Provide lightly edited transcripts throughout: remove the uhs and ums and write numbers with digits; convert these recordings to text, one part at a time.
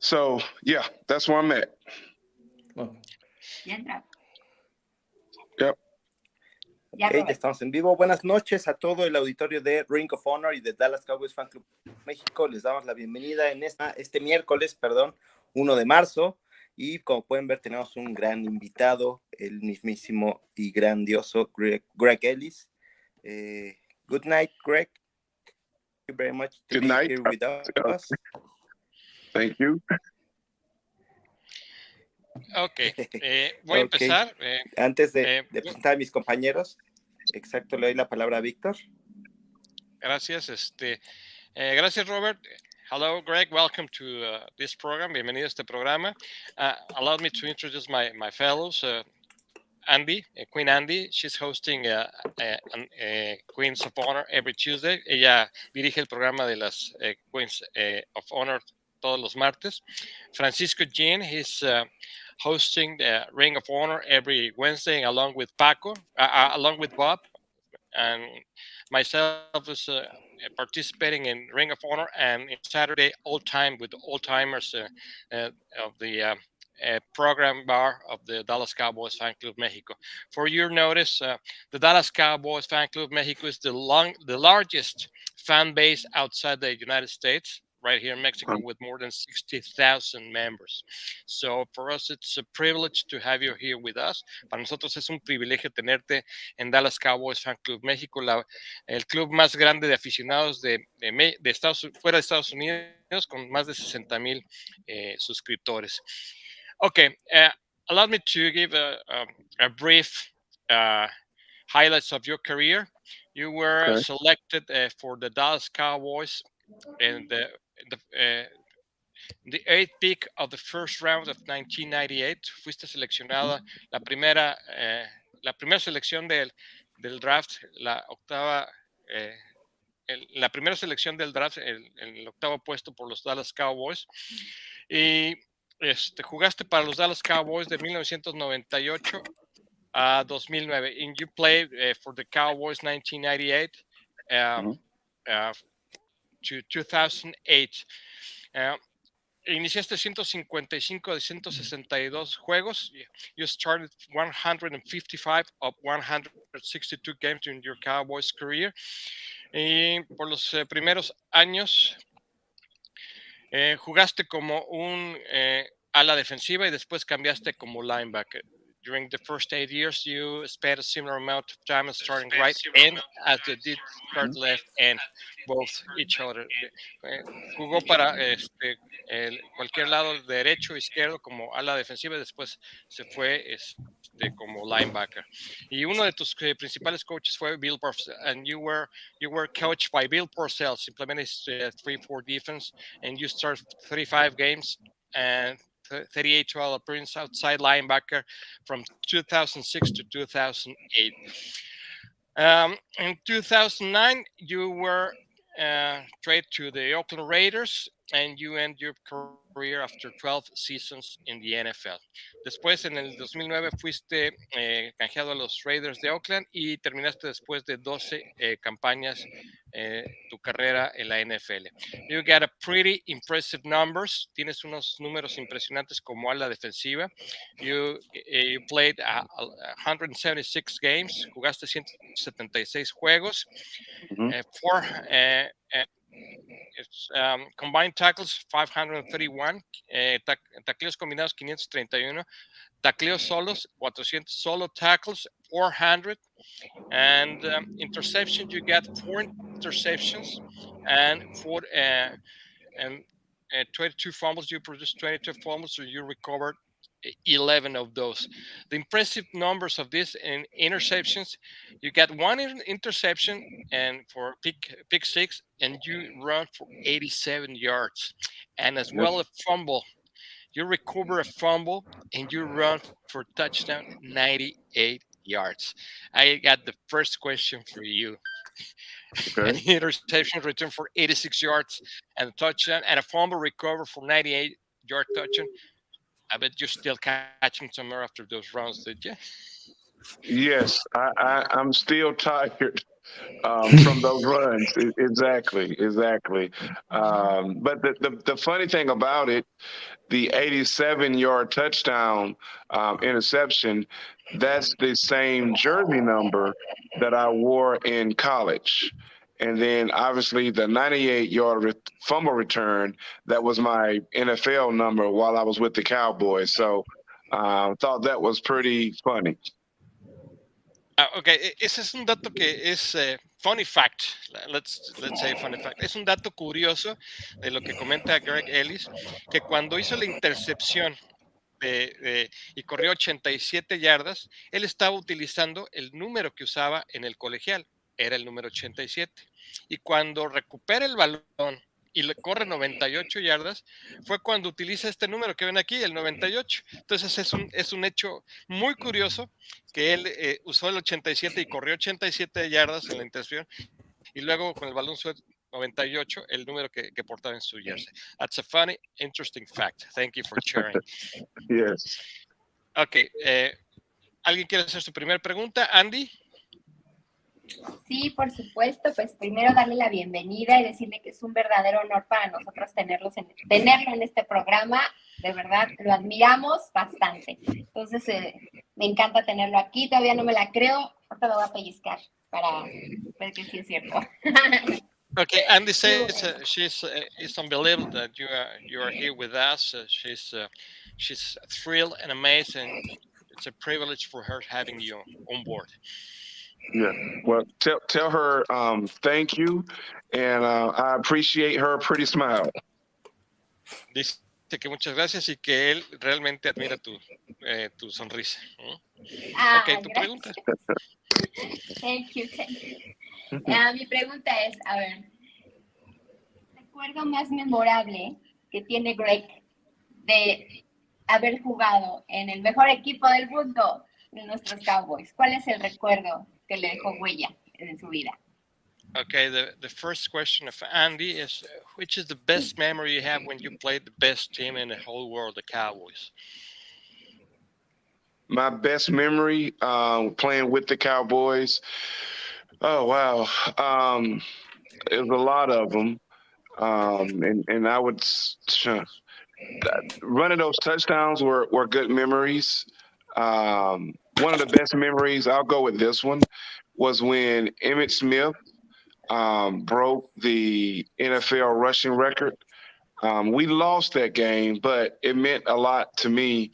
So yeah, that's where I'm at. Ok, Ya entra. Yep. Ya, ya Robert. estamos en vivo. Buenas noches a todo el auditorio de Ring of Honor y de Dallas Cowboys Fan Club México. Les damos la bienvenida en este miércoles, 1 de marzo. Y como pueden ver, tenemos un gran invitado, el mismísimo y grandioso Greg Ellis. Good night, Greg. Thank you very much to Good be night. here with us. Thank you. Ok, voy a empezar. Antes de presentar a mis compañeros, exacto, le doy la palabra a Víctor. Gracias, gracias, Robert. Hello, Greg. Welcome to this program. Bienvenido a este programa. Allow me to introduce my fellows. Andy, Queen Andy, she's hosting Queens of Honor every Tuesday. Ella dirige el programa de las Queens of Honor todos los martes. Francisco Jean, he's hosting the Ring of Honor every Wednesday along with Paco, along with Bob, and myself is participating in Ring of Honor and in Saturday Old Time with old timers of the program bar of the Dallas Cowboys Fan Club Mexico. For your notice, the Dallas Cowboys Fan Club Mexico is the largest fan base outside the United States, right here in Mexico, with more than 60,000 members. So for us, it's a privilege to have you here with us. Para nosotros es un privilegio tenerte en Dallas Cowboys Fan Club México, el club más grande de aficionados fuera de Estados Unidos, con más de 60,000 suscriptores. Okay, allow me to give a brief highlights of your career. You were selected for the Dallas Cowboys in the 8th pick of the first round of 1998. Fuiste seleccionada la primera selección del draft, la primera selección del draft, el octavo puesto por los Dallas Cowboys. Y jugaste para los Dallas Cowboys de 1998 a 2009. And you played for the Cowboys 1998 to 2008. Iniciaste 155 de 162 juegos. You started 155 of 162 games in your Cowboys career. Y por los primeros años jugaste como un ala defensiva y después cambiaste como linebacker. During the first 8 years, you spent a similar amount of time starting right end as you did start left end, both each other. Jugó para cualquier lado, derecho, izquierdo, como ala defensiva, y después se fue como linebacker. Y uno de tus principales coaches fue Bill Parcells, and you were coached by Bill Parcells, implemented 3-4 defense, and you started 35 games and 38 12 appearances outside linebacker from 2006 to 2008. In 2009, you were traded to the Oakland Raiders, and you end your career after 12 seasons in the NFL. Después, en el 2009, fuiste canjeado a los Raiders de Oakland y terminaste después de 12 campañas tu carrera en la NFL. You got a pretty impressive numbers. Tienes unos números impresionantes como ala defensiva. You played 176 games. Jugaste 176 juegos. Combined tackles 531, tacleos combinados 531, tacleos solos 400, solo tackles 400, and interceptions, you got 4 interceptions and 22 fumbles. You produced 22 fumbles, so you recovered 11 of those. The impressive numbers of this in interceptions, you got 1 interception and for pick 6, and you run for 87 yards, and as well a fumble. You recover a fumble and you run for touchdown 98 yards. I got the first question for you. An interception return for 86 yards and a touchdown, and a fumble recover for 98-yard touchdown. I bet you're still catching somewhere after those runs, did you? Yes, I'm still tired. from those runs. Exactly. But the funny thing about it, the 87-yard touchdown interception, that's the same jersey number that I wore in college. And then obviously the 98-yard fumble return, that was my NFL number while I was with the Cowboys. So thought that was pretty funny. Ok, ese es un dato que es funny fact. Let's say funny fact. Es un dato curioso de lo que comenta Greg Ellis, que cuando hizo la intercepción y corrió 87 yardas, él estaba utilizando el número que usaba en el colegial, era el número 87. Y cuando recupera el balón y le corre 98 yardas, fue cuando utiliza este número que ven aquí, el 98. Entonces es un hecho muy curioso que él usó el 87 y corrió 87 yardas en la intercepción, y luego con el balón suelto 98, el número que portaba en su jersey. That's a funny, interesting fact. Thank you for sharing. Yes. Ok, ¿alguien quiere hacer su primera pregunta? Andy. Sí, por supuesto. Pues primero darle la bienvenida y decirle que es un verdadero honor para nosotros tenerlo en este programa. De verdad, lo admiramos bastante. Entonces, me encanta tenerlo aquí. Todavía no me la creo. Ahorita lo voy a pellizcar para ver que sí es cierto. Okay, Andy says it's unbelievable that you are here with us. She's thrilled and amazed, and it's a privilege for her having you on board. Yeah. Well, tell her thank you, and I appreciate her pretty smile. Dice que muchas gracias y que él realmente admira tu sonrisa. Ok, tu pregunta. Thank you. Mi pregunta es, a ver, ¿el recuerdo más memorable que tiene Greg de haber jugado en el mejor equipo del mundo de nuestros Cowboys? ¿Cuál es el recuerdo que le dejó huella en su vida? Okay, the first question of Andy is, which is the best memory you have when you played the best team in the whole world, the Cowboys? My best memory playing with the Cowboys. Oh wow, it was a lot of them, and I would running those touchdowns were good memories. One of the best memories, I'll go with this one, was when Emmitt Smith broke the NFL rushing record. We lost that game, but it meant a lot to me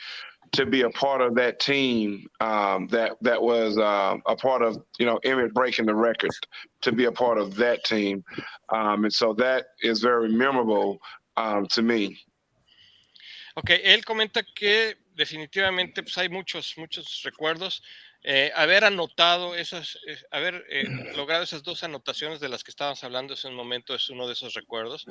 to be a part of that team that was a part of, Emmitt breaking the record, to be a part of that team. And so that is very memorable to me. Ok, él comenta que definitivamente pues hay muchos recuerdos. Haber anotado haber logrado esas dos anotaciones de las que estábamos hablando hace un momento es uno de esos recuerdos,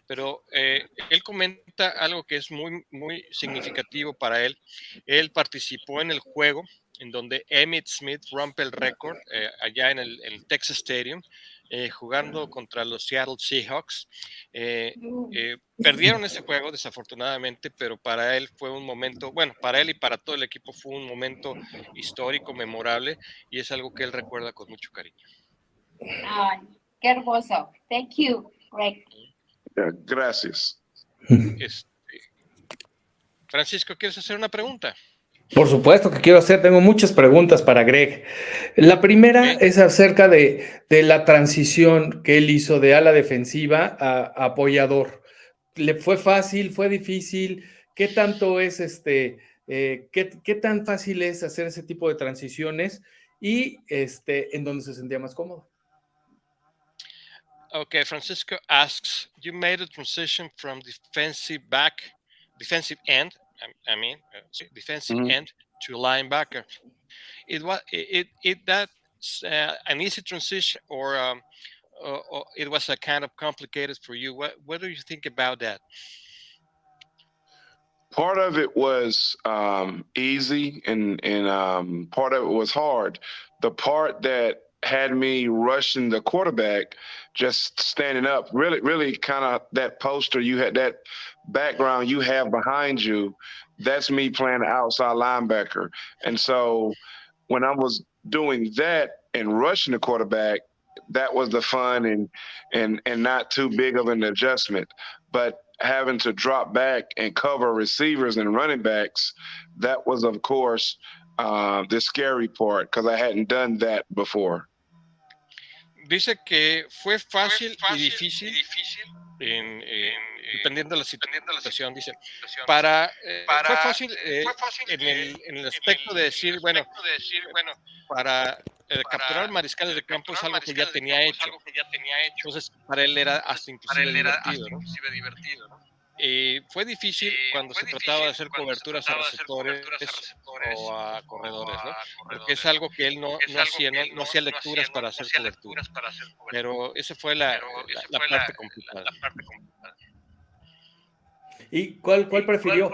pero él comenta algo que es muy, muy significativo para él. Él participó en el juego en donde Emmitt Smith rompe el récord allá en el Texas Stadium, jugando contra los Seattle Seahawks. Perdieron ese juego desafortunadamente, pero para él fue un momento, bueno, para él y para todo el equipo fue un momento histórico, memorable, y es algo que él recuerda con mucho cariño. Ay, qué hermoso. Thank you, Greg. Gracias. Francisco, ¿quieres hacer una pregunta? Por supuesto que quiero hacer, tengo muchas preguntas para Greg. La primera es acerca de la transición que él hizo de ala defensiva a apoyador. ¿Le fue fácil? ¿Fue difícil? ¿Qué tanto es qué tan fácil es hacer ese tipo de transiciones y en donde se sentía más cómodo? Okay, Francisco asks, you made a transition from defensive end, end to linebacker. That's an easy transition, or it was a kind of complicated for you? What do you think about that? Part of it was easy, and part of it was hard. The part that had me rushing the quarterback, just standing up, really kind of that poster you had, that background you have behind you, that's me playing the outside linebacker. And so when I was doing that and rushing the quarterback, that was the fun and not too big of an adjustment. But having to drop back and cover receivers and running backs, that was, of course, the scary part because I hadn't done that before. Dice que fue fácil y difícil dependiendo de la situación. Dice, fue fácil en el aspecto de decir, bueno, para capturar mariscales de campo es algo que ya tenía hecho. Entonces, para él era hasta inclusive divertido, ¿no? Fue difícil cuando se trataba de hacer coberturas a receptores o a corredores, ¿no? Porque es algo que él no hacía, no hacía lecturas para hacer cobertura. Pero esa fue la parte complicada. ¿Y cuál prefirió?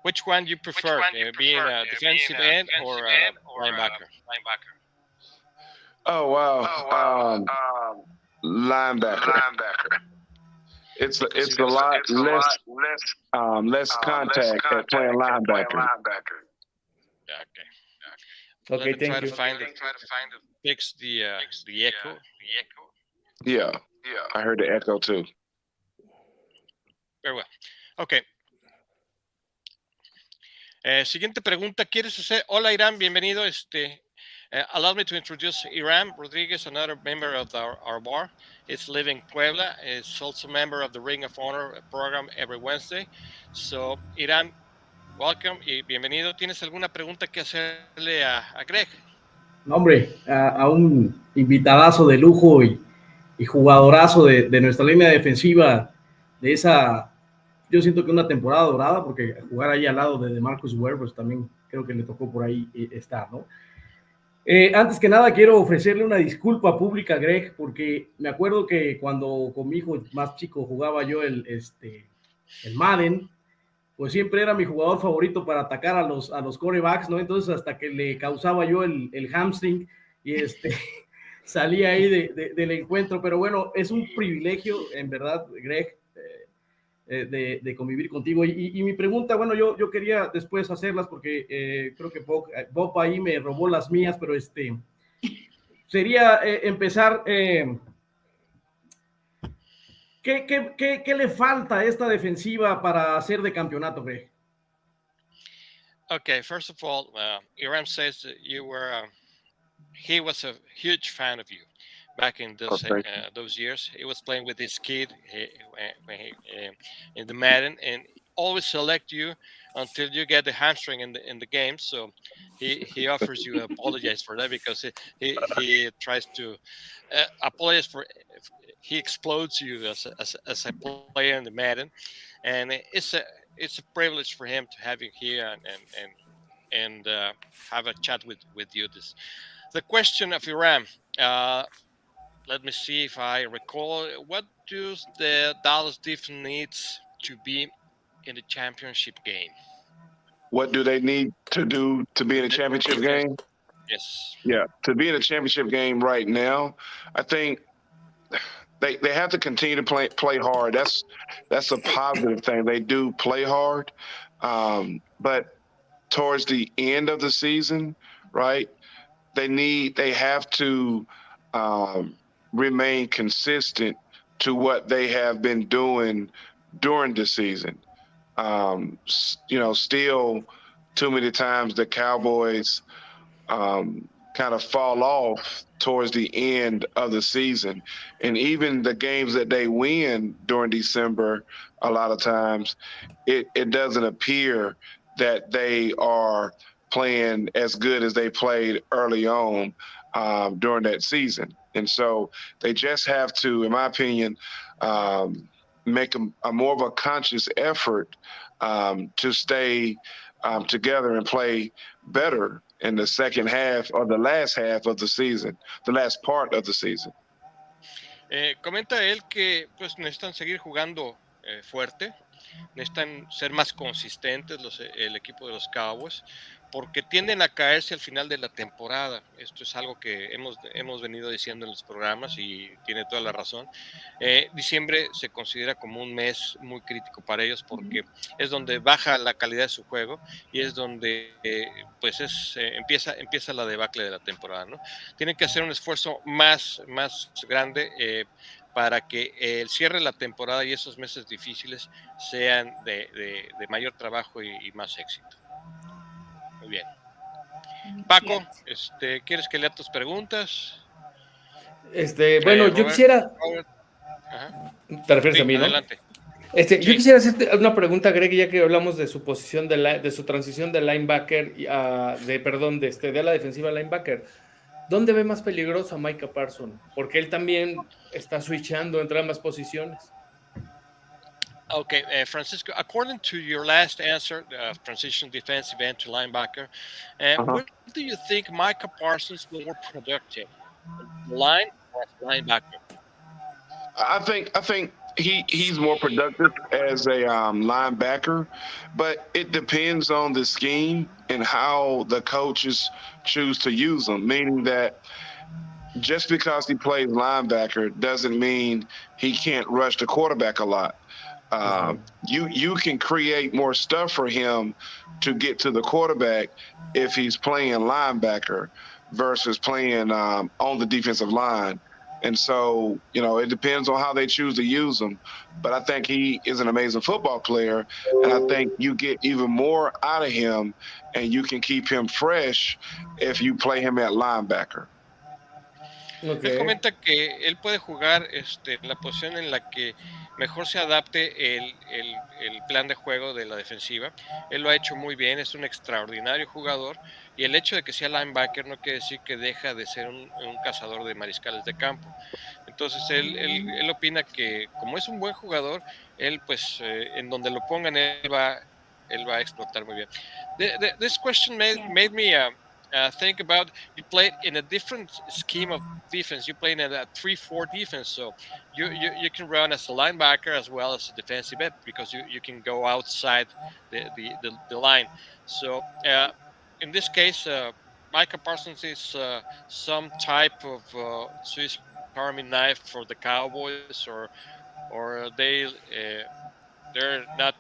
Which one you prefer, being a defensive end or a linebacker? Oh, wow. Linebacker. It's a lot less contact at playing linebacker. Okay, thank you. Try to fix the echo. Yeah, I heard the echo too. Very well. Okay. Siguiente pregunta, ¿quieres hacer? Hola, Irán, bienvenido. Allow me to introduce Iram Rodriguez, another member of our bar. He's living in Puebla. He's also a member of the Ring of Honor program every Wednesday. So, Iram, welcome y bienvenido. ¿Tienes alguna pregunta que hacerle a Greg? No, hombre, a un invitadazo de lujo y jugadorazo de nuestra línea defensiva, de esa, yo siento que una temporada dorada, porque jugar ahí al lado de Marcus Ware, pues también creo que le tocó por ahí estar, ¿no? Antes que nada, quiero ofrecerle una disculpa pública a Greg, porque me acuerdo que cuando con mi hijo más chico jugaba yo el Madden, pues siempre era mi jugador favorito para atacar a los quarterbacks, ¿no? Entonces, hasta que le causaba yo el hamstring y salía ahí del encuentro. Pero bueno, es un privilegio, en verdad, Greg, de convivir contigo. Y mi pregunta, bueno, yo quería después hacerlas porque creo que Bob ahí me robó las mías, pero sería empezar... ¿Qué le falta a esta defensiva para hacer de campeonato, Greg? Okay, first of all, Iram says that he was a huge fan of you back in those years. He was playing with his kid in the Madden and always select you until you get the hamstring in the game. So he offers you apologize for that because he tries to apologize for. He explodes you as a player in the Madden, and it's a privilege for him to have you here and have a chat with you. The question of Iram. Let me see if I recall. What does the Dallas defense needs to be in the championship game? What do they need to do to be in a championship game? Yes. Yeah, to be in a championship game right now, I think they have to continue to play hard. That's a positive thing. They do play hard, but towards the end of the season, right? They have to remain consistent to what they have been doing during the season. Still too many times the Cowboys kind of fall off towards the end of the season. And even the games that they win during December, a lot of times, it doesn't appear that they are playing as good as they played early on during that season. And so they just have to, in my opinion, make a more of a conscious effort to stay together and play better in the second half or the last half of the season, the last part of the season. Comenta él que pues necesitan seguir jugando fuerte, necesitan ser más consistentes el equipo de los Cowboys, porque tienden a caerse al final de la temporada. Esto es algo que hemos venido diciendo en los programas y tiene toda la razón. Diciembre se considera como un mes muy crítico para ellos porque es donde baja la calidad de su juego y es donde pues empieza la debacle de la temporada, ¿no? Tienen que hacer un esfuerzo más grande para que el cierre de la temporada y esos meses difíciles sean de mayor trabajo y más éxito. Muy bien. Paco, ¿quieres que lea tus preguntas? Bueno, yo Robert, quisiera. Robert, ajá. ¿Te refieres Sí, a mí, no? adelante. Yo Sí. quisiera hacerte una pregunta, Greg, ya que hablamos de su posición de su transición de linebacker de ala defensiva a linebacker. ¿Dónde ve más peligroso a Micah Parsons? Porque él también está switchando entre ambas posiciones. Okay, Francisco, according to your last answer, transition defensive end to linebacker, where do you think Micah Parsons will be more productive, on the line or as linebacker? I think he's more productive as a linebacker, but it depends on the scheme and how the coaches choose to use him. Meaning that just because he plays linebacker doesn't mean he can't rush the quarterback a lot. You can create more stuff for him to get to the quarterback if he's playing linebacker versus playing on the defensive line. And so, it depends on how they choose to use him. But I think he is an amazing football player. And I think you get even more out of him and you can keep him fresh if you play him at linebacker. Él comenta que él puede jugar en la posición en la que mejor se adapte el plan de juego de la defensiva. Él lo ha hecho muy bien, es un extraordinario jugador y el hecho de que sea linebacker no quiere decir que deja de ser un cazador de mariscales de campo. Entonces él opina que como es un buen jugador, él pues en donde lo pongan él va a explotar muy bien. This question made me think about, you played in a different scheme of defense. You played in a 3-4 defense, so you can run as a linebacker as well as a defensive end because you can go outside the line. So in this case, Micah Parsons is some type of Swiss Army knife for the Cowboys, or they're not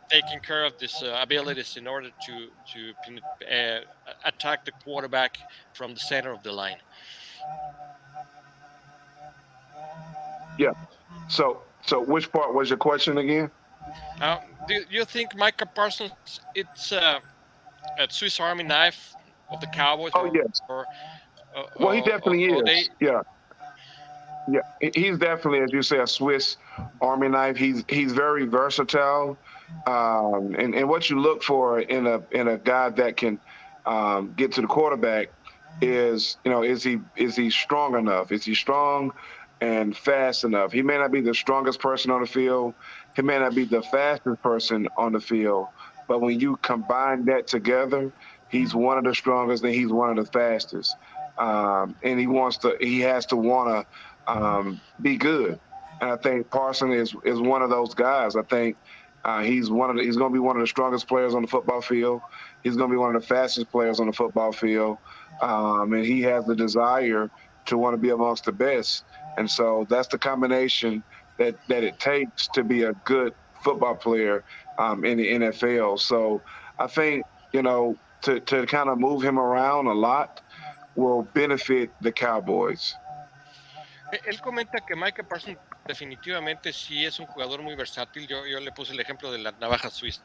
taking care of these abilities in order to attack the quarterback from the center of the line. Yeah. So which part was your question again? Do you think Micah Parsons it's a Swiss Army knife of the Cowboys? Oh, yes. Well, he definitely is. Yeah. He's definitely, as you say, a Swiss Army knife. He's very versatile, and what you look for in a guy that can get to the quarterback is he strong enough? Is he strong and fast enough? He may not be the strongest person on the field. He may not be the fastest person on the field. But when you combine that together, he's one of the strongest and he's one of the fastest. And he has to want to be good. And I think Parson is one of those guys. I think he's going to be one of the strongest players on the football field. He's going to be one of the fastest players on the football field. And he has the desire to want to be amongst the best. And so that's the combination that it takes to be a good football player in the NFL. So I think, to kind of move him around a lot will benefit the Cowboys. Él comenta que Micah Parsons definitivamente sí es un jugador muy versátil. Yo le puse el ejemplo de la navaja suiza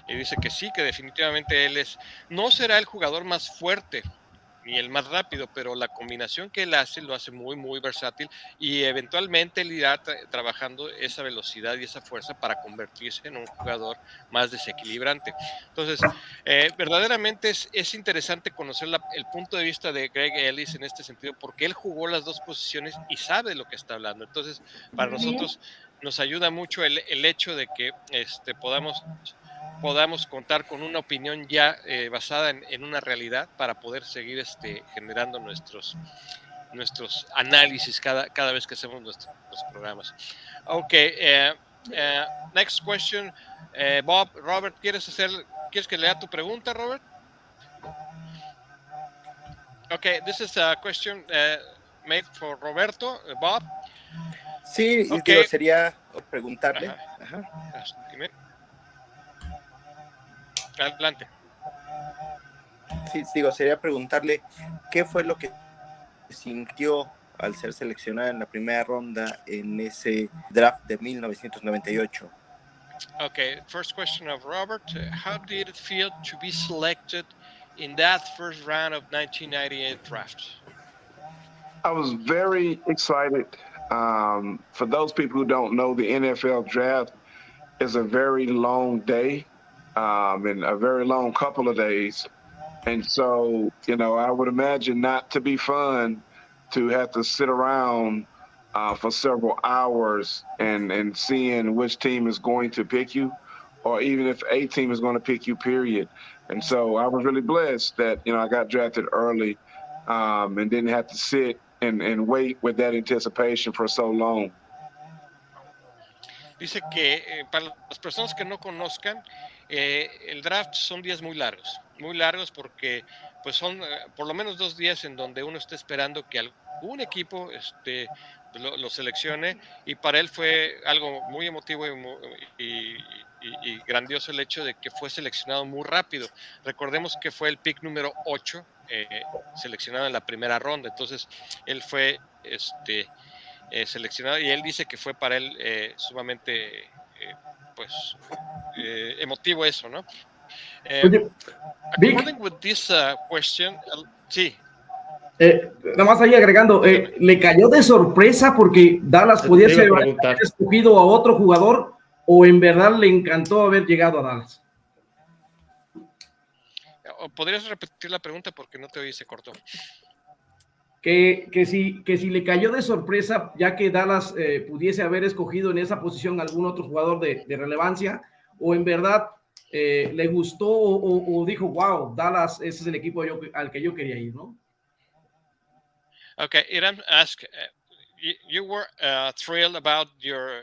y dice que sí, que definitivamente no será el jugador más fuerte ni el más rápido, pero la combinación que él hace lo hace muy, muy versátil y eventualmente él irá trabajando esa velocidad y esa fuerza para convertirse en un jugador más desequilibrante. Entonces, verdaderamente es interesante conocer el punto de vista de Greg Ellis en este sentido, porque él jugó las dos posiciones y sabe de lo que está hablando. Entonces, para nosotros nos ayuda mucho el hecho de que podamos contar con una opinión ya basada en una realidad para poder seguir generando nuestros análisis cada vez que hacemos nuestros programas. Okay, Next question, Bob, Robert, ¿quieres que lea tu pregunta, Robert? Okay, this is a question made for Roberto, Bob. Sí, y Okay. digo, sería preguntarle. Ajá. Dime. Adelante. Sí, digo, sería preguntarle qué fue lo que sintió al ser seleccionada en la primera ronda en ese draft de 1998. Okay, first question of Robert. How did it feel to be selected in that first round of 1998 draft? I was very excited. For those people who don't know, the NFL draft is a very long day and a very long couple of days. And so, I would imagine not to be fun to have to sit around for several hours and seeing which team is going to pick you, or even if a team is going to pick you, period. And so I was really blessed that, I got drafted early and didn't have to sit and wait with that anticipation for so long. Dice que para las personas que no conozcan, el draft son días muy largos porque pues son por lo menos 2 días en donde uno está esperando que algún equipo lo seleccione, y para él fue algo muy emotivo y grandioso el hecho de que fue seleccionado muy rápido. Recordemos que fue el pick número 8 seleccionado en la primera ronda, entonces él fue seleccionado, y él dice que fue para él sumamente emotivo eso, ¿no? Oye, Vic, According with this question, sí. Nada más ahí agregando, ¿le cayó de sorpresa porque Dallas Te pudiese iba a haber preguntar. escogido a otro jugador, o en verdad le encantó haber llegado a Dallas? ¿Podrías repetir la pregunta porque no te oí, se cortó? Que si le cayó de sorpresa, ya que Dallas pudiese haber escogido en esa posición algún otro jugador de relevancia, o en verdad le gustó o dijo, wow, Dallas, ese es el equipo al que yo quería ir, ¿no? Okay, Iran asked, you were thrilled about your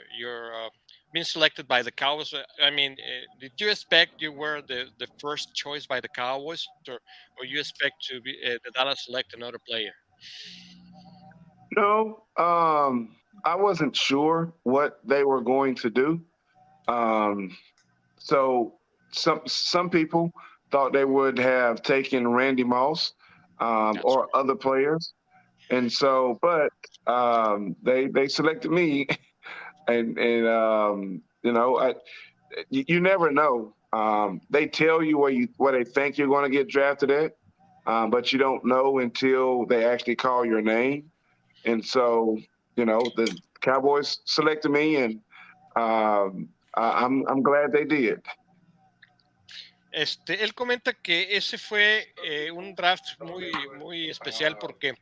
being selected by the Cowboys. I mean, did you expect you were the first choice by the Cowboys, or you expect to be the Dallas select another player? No, I wasn't sure what they were going to do. So some people thought they would have taken Randy Moss or other players, and so they selected me, and you never know. They tell you where they think you're going to get drafted at, but you don't know until they actually call your name. And so, the Cowboys selected me, and I'm glad they did. Él comenta que ese fue un draft muy especial porque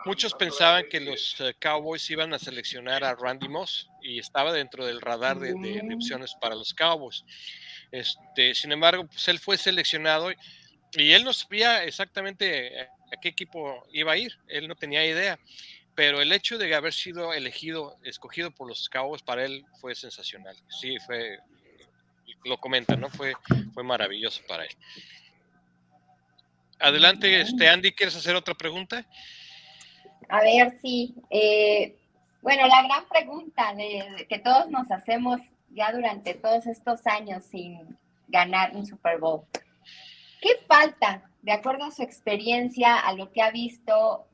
muchos pensaban que los Cowboys iban a seleccionar a Randy Moss y estaba dentro del radar de opciones para los Cowboys. Sin embargo, pues él fue seleccionado y él no sabía exactamente a qué equipo iba a ir, él no tenía idea, pero el hecho de haber sido escogido por los Cowboys para él fue sensacional. Sí, lo comenta, ¿no? Fue maravilloso para él. Adelante, Andy, ¿quieres hacer otra pregunta? A ver, sí. Bueno, la gran pregunta que todos nos hacemos ya durante todos estos años sin ganar un Super Bowl. ¿Qué falta, de acuerdo a su experiencia, a lo que ha visto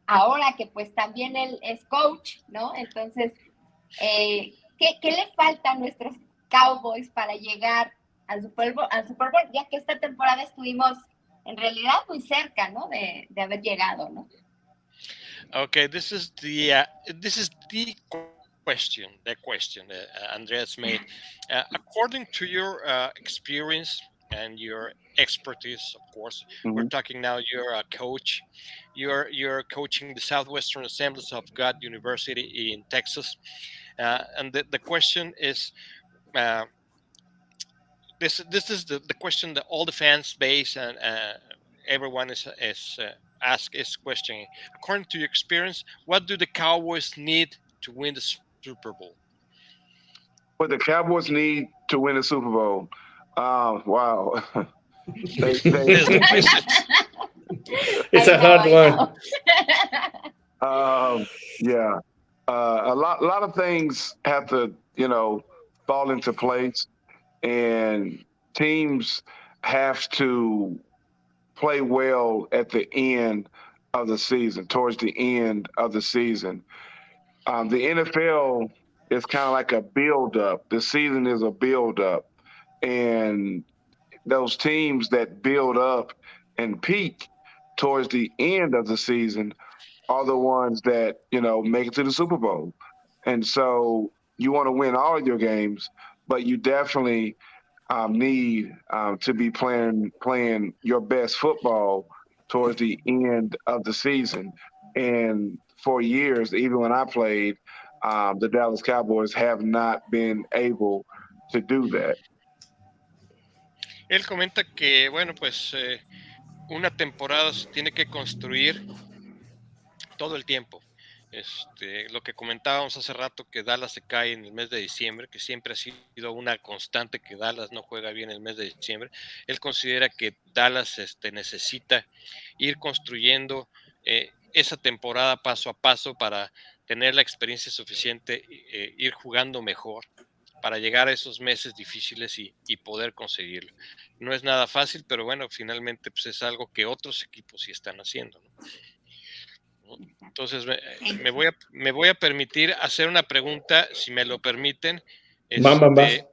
ahora que pues también él es coach, ¿no? Entonces, ¿qué le falta a nuestros Cowboys para llegar al Super Bowl, ya que esta temporada estuvimos en realidad muy cerca, ¿no? De haber llegado, ¿no? Okay, this is the question Andreas made. According to your experience and your expertise, of course, we're talking now. You're a coach. You're coaching the Southwestern Assemblies of God University in Texas, and the question is. This is the question that all the fans base and everyone is questioning. According to your experience, what do the Cowboys need to win the Super Bowl? what the Cowboys need to win the Super Bowl. Wow. they, Es difícil. It's a hard one. yeah. A lot of things have to, fall into place, and teams have to play well at the end of the season, towards the end of the season. The NFL is kind of like a build up. The season is a build up. And those teams that build up and peak towards the end of the season are the ones that, make it to the Super Bowl. And so you want to win all of your games, but you definitely need to be playing your best football towards the end of the season. And for years, even when I played, the Dallas Cowboys have not been able to do that. Él comenta que, bueno, pues una temporada se tiene que construir todo el tiempo. Lo que comentábamos hace rato, que Dallas se cae en el mes de diciembre, que siempre ha sido una constante que Dallas no juega bien el mes de diciembre. Él considera que Dallas necesita ir construyendo esa temporada paso a paso para tener la experiencia suficiente, ir jugando mejor para llegar a esos meses difíciles y poder conseguirlo. No es nada fácil, pero bueno, finalmente pues es algo que otros equipos sí están haciendo, ¿no? Entonces me voy a permitir hacer una pregunta, si me lo permiten. Vas.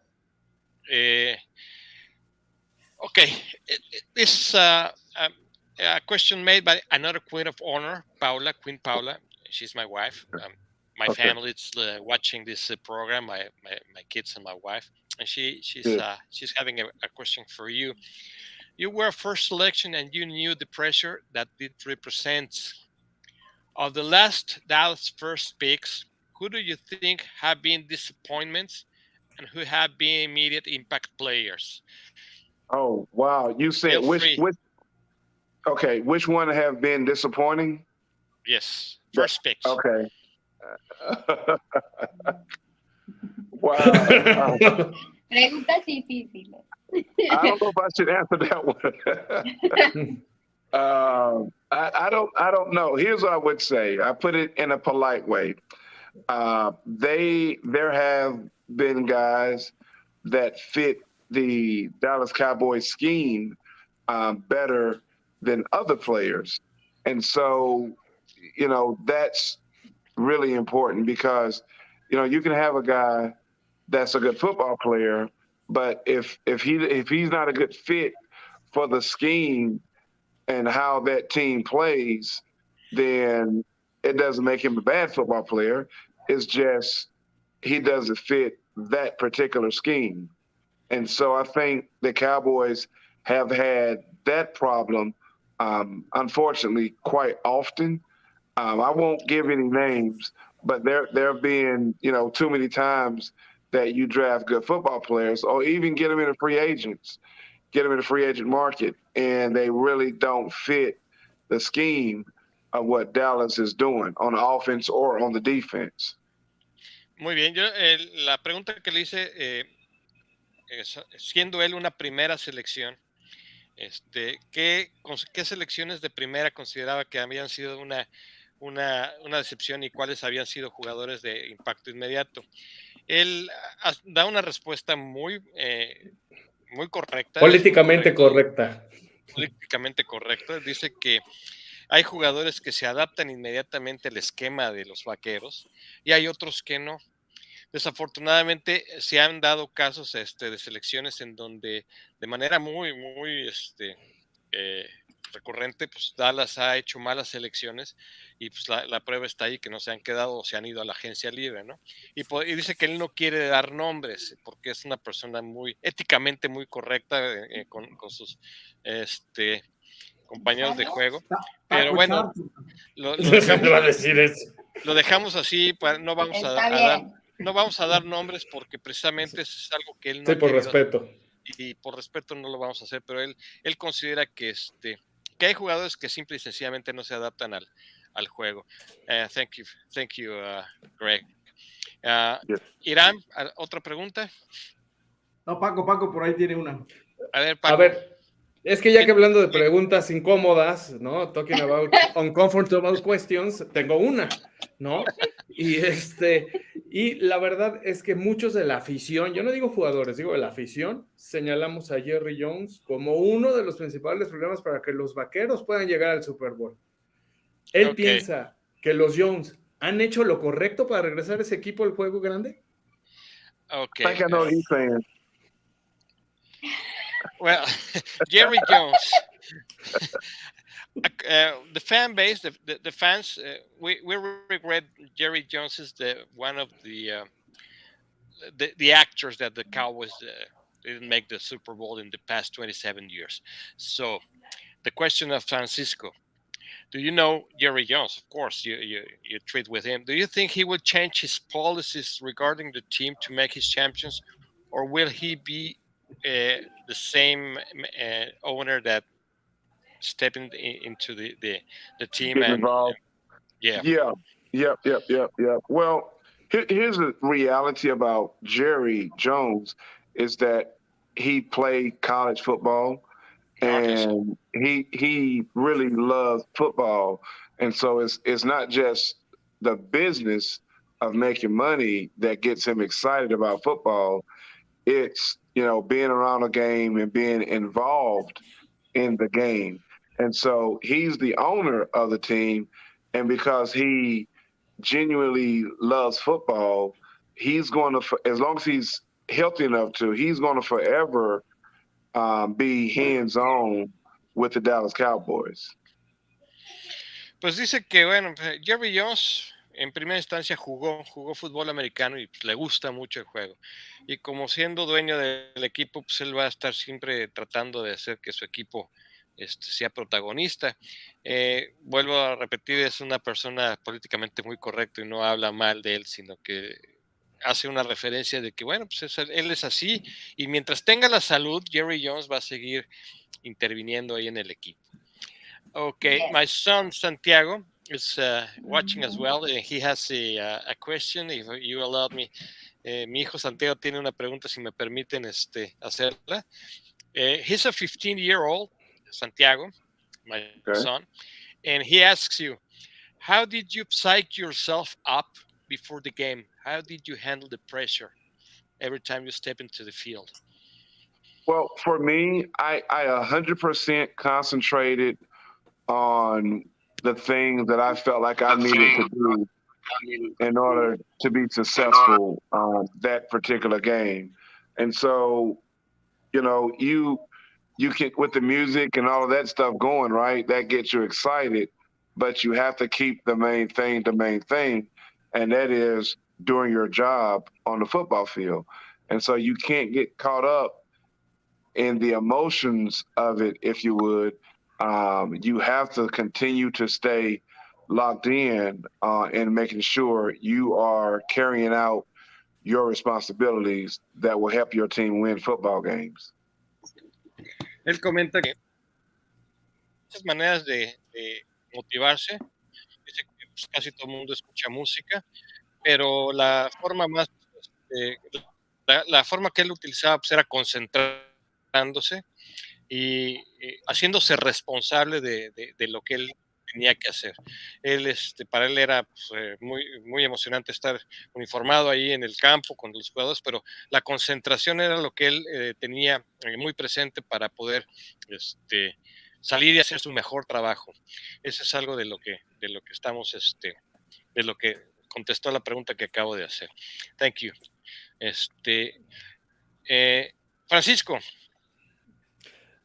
Okay, this is a question made by another Queen of Honor, Queen Paula. She's my wife. My Okay. family is watching this program. My kids and my wife, and she's having a question for you. You were first selection, and you knew the pressure that it represents. Of the last Dallas first picks, who do you think have been disappointments and who have been immediate impact players? Oh, wow. You said Feel free. which one have been disappointing? Yes, first picks. Okay. Wow. Preguntas difíciles. I don't know if I should answer that one. I don't know. Here's what I would say. I put it in a polite way. There have been guys that fit the Dallas Cowboys scheme better than other players, and so that's really important because you can have a guy that's a good football player, but if he's not a good fit for the scheme and how that team plays, then it doesn't make him a bad football player. It's just he doesn't fit that particular scheme. And so I think the Cowboys have had that problem, unfortunately, quite often. I won't give any names, but there have been, too many times that you draft good football players or even get them into free agents, get them in the free agent market, and they really don't fit the scheme of what Dallas is doing on the offense or on the defense. Muy bien, yo la pregunta que le hice, siendo él una primera selección, ¿qué selecciones de primera consideraba que habían sido una decepción y cuáles habían sido jugadores de impacto inmediato? Él da una respuesta muy correcta. Políticamente correcta. Políticamente correcta. Dice que hay jugadores que se adaptan inmediatamente al esquema de los Vaqueros y hay otros que no. Desafortunadamente se han dado casos de selecciones en donde de manera muy recurrente, pues Dallas ha hecho malas selecciones y pues la prueba está ahí, que no se han quedado o se han ido a la agencia libre, ¿no? Y dice que él no quiere dar nombres porque es una persona éticamente muy correcta con sus compañeros de juego, pero bueno, lo dejamos así, no vamos no vamos a dar nombres porque precisamente es algo que él no sí, por respeto. Y por respeto no lo vamos a hacer, pero él considera que hay jugadores que simple y sencillamente no se adaptan al juego. Thank you, Greg. Irán, otra pregunta. No, Paco, por ahí tiene una. A ver, Paco. A ver, es que ya que hablando de preguntas incómodas, ¿no? Talking about uncomfortable questions, tengo una, ¿no? Y la verdad es que muchos de la afición, yo no digo jugadores, digo de la afición, señalamos a Jerry Jones como uno de los principales problemas para que los Vaqueros puedan llegar al Super Bowl. Él piensa que los Jones han hecho lo correcto para regresar a ese equipo al juego grande. I think I know what he's saying. Well, Jerry Jones. The fan base, the fans, we regret Jerry Jones is one of the actors that the Cowboys didn't make the Super Bowl in the past 27 years. So the question of Francisco, do you know Jerry Jones? Of course, you treat with him. Do you think he will change his policies regarding the team to make his champions, or will he be the same owner that stepping into the team Getting and involved. Yeah. Well, here's the reality about Jerry Jones is that he played college football and he really loves football. And so it's not just the business of making money that gets him excited about football. It's, being around a game and being involved in the game. And so he's the owner of the team. And because he genuinely loves football, he's going to, as long as he's healthy enough to, he's going to forever be hands-on with the Dallas Cowboys. Pues dice que, bueno, Jerry Jones en primera instancia jugó fútbol americano y pues, le gusta mucho el juego. Y como siendo dueño del equipo, pues él va a estar siempre tratando de hacer que su equipo sea protagonista. Vuelvo a repetir, es una persona políticamente muy correcta y no habla mal de él, sino que hace una referencia de que, bueno, pues él es así y mientras tenga la salud, Jerry Jones va a seguir interviniendo ahí en el equipo. Okay, yes. My son Santiago is watching as well. He has a question, if you allow me. Mi hijo Santiago tiene una pregunta, si me permiten hacerla. He's a 15-year-old, Santiago, my son, and he asks you, how did you psych yourself up before the game? How did you handle the pressure every time you step into the field? Well, for me, I 100% concentrated on the things that I felt like I needed to do in order to be successful that particular game. And so, you can, with the music and all of that stuff going, right, that gets you excited, but you have to keep the main thing, and that is doing your job on the football field. And so you can't get caught up in the emotions of it, if you would. You have to continue to stay locked in and making sure you are carrying out your responsibilities that will help your team win football games. Él comenta que muchas maneras de motivarse. Dice que pues, casi todo el mundo escucha música, pero la forma más, la forma que él utilizaba pues, era concentrándose y haciéndose responsable de lo que él tenía que hacer. Él, para él era pues, muy emocionante estar uniformado ahí en el campo con los jugadores, pero la concentración era lo que él tenía muy presente para poder salir y hacer su mejor trabajo. Eso es algo de lo que estamos, de lo que contestó la pregunta que acabo de hacer. Thank you. Francisco.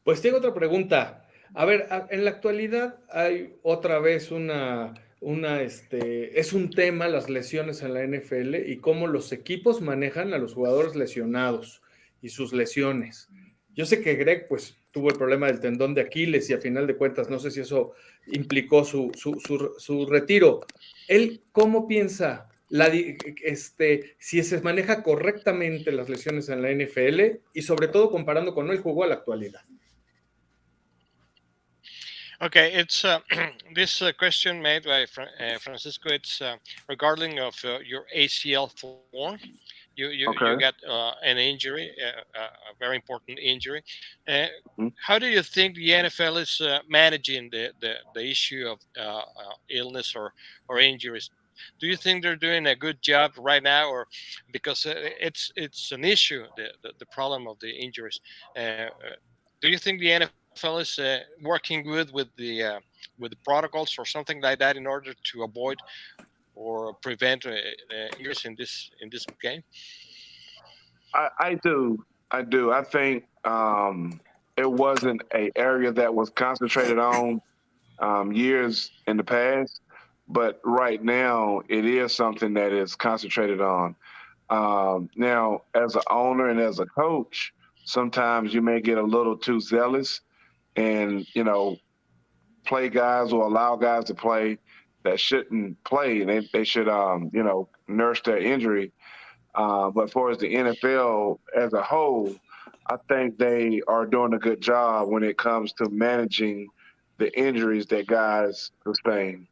Pues tengo otra pregunta. A ver, en la actualidad hay otra vez es un tema las lesiones en la NFL y cómo los equipos manejan a los jugadores lesionados y sus lesiones. Yo sé que Greg, pues, tuvo el problema del tendón de Aquiles y a final de cuentas no sé si eso implicó su retiro. ¿Él cómo piensa si se maneja correctamente las lesiones en la NFL y sobre todo comparando con él jugó a la actualidad? Okay, it's this question made by Francisco. It's regarding of your ACL form. You Okay. got an injury, a very important injury. Uh, Mhm. how do you think the NFL is managing the issue of illness or injuries? Do you think they're doing a good job right now, or because it's an issue, the problem of the injuries? Do you think the NFL is working good with the protocols or something like that in order to avoid or prevent injuries in this game? I do. I do. I think it wasn't a area that was concentrated on years in the past, but right now it is something that is concentrated on. Now, as an owner and as a coach, sometimes you may get a little too zealous and, play guys or allow guys to play that shouldn't play. And they should, nurse their injury. But for as the NFL as a whole, I think they are doing a good job when it comes to managing the injuries that guys sustain.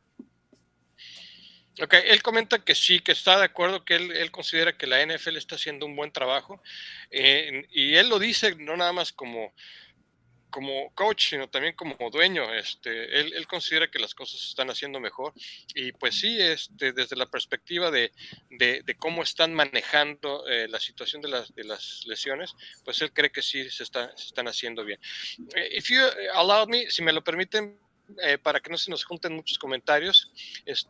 Ok, él comenta que sí, que está de acuerdo, que él considera que la NFL está haciendo un buen trabajo, y él lo dice no nada más como coach, sino también como dueño. Él considera que las cosas se están haciendo mejor, y pues sí, desde la perspectiva de cómo están manejando la situación de las lesiones, pues él cree que sí se están haciendo bien. If you allow me, si me lo permiten, para que no se nos junten muchos comentarios,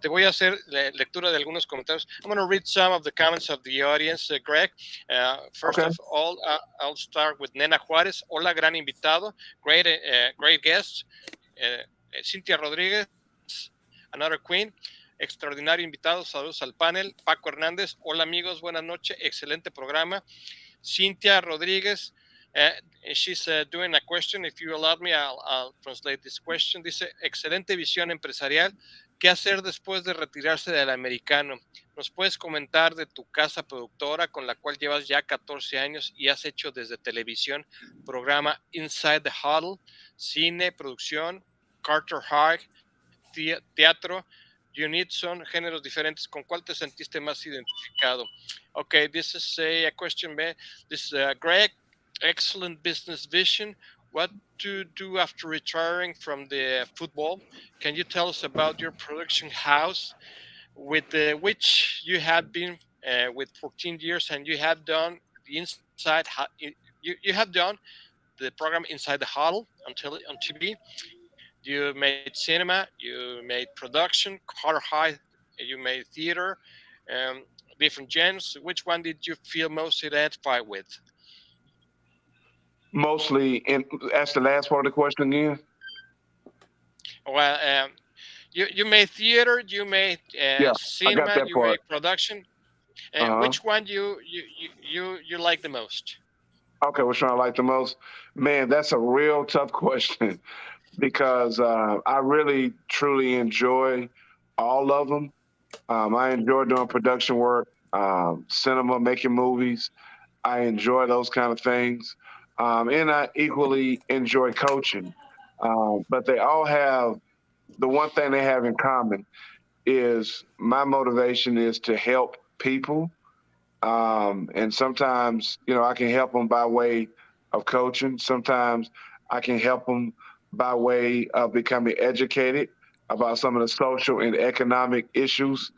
voy a hacer lectura de algunos comentarios. I'm going to read some of the comments of the audience, Greg. First Okay. of all, I'll start with Nena Juárez. Hola, gran invitado. Great guest. Cintia Rodríguez, another queen. Extraordinario invitado. Saludos al panel. Paco Hernández. Hola, amigos. Buenas noches. Excelente programa. Cintia Rodríguez. She's doing a question. If you allow me, I'll translate this question. Dice, excelente visión empresarial. ¿Qué hacer después de retirarse del americano? ¿Nos puedes comentar de tu casa productora con la cual llevas ya 14 años y has hecho desde televisión, programa Inside the Huddle, cine, producción, Carter Hart, teatro, Unitson, géneros diferentes? ¿Con cuál te sentiste más identificado? Okay, this is a question, man. This is Greg. Excellent business vision. What to do after retiring from the football? Can you tell us about your production house, with which you have been with 14 years, and you have done the you have done the program Inside the Huddle on TV. You made cinema, you made production, Carter High, you made theater, different genres. Which one did you feel most identified with? Mostly, ask the last part of the question again. Well, you made theater, you made Yeah, I got cinema, that you made part. production. Uh-huh. Which one you like the most? Okay, which one I like the most? Man, that's a real tough question because I really, truly enjoy all of them. I enjoy doing production work, cinema, making movies. I enjoy those kind of things. And I equally enjoy coaching. But they all have the one thing they have in common is my motivation is to help people. And sometimes, I can help them by way of coaching. Sometimes I can help them by way of becoming educated about some of the social and economic issues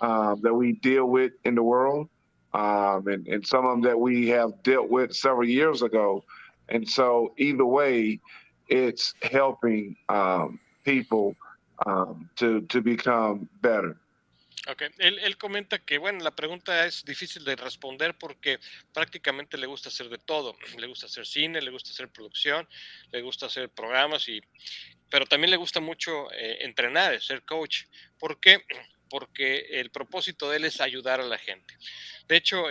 that we deal with in the world, and some of them that we have dealt with several years ago. And so, either way, it's helping people to become better. Ok, él comenta que, bueno, la pregunta es difícil de responder porque prácticamente le gusta hacer de todo. Le gusta hacer cine, le gusta hacer producción, le gusta hacer programas, pero también le gusta mucho entrenar, ser coach. ¿Por qué? Porque el propósito de él es ayudar a la gente. De hecho,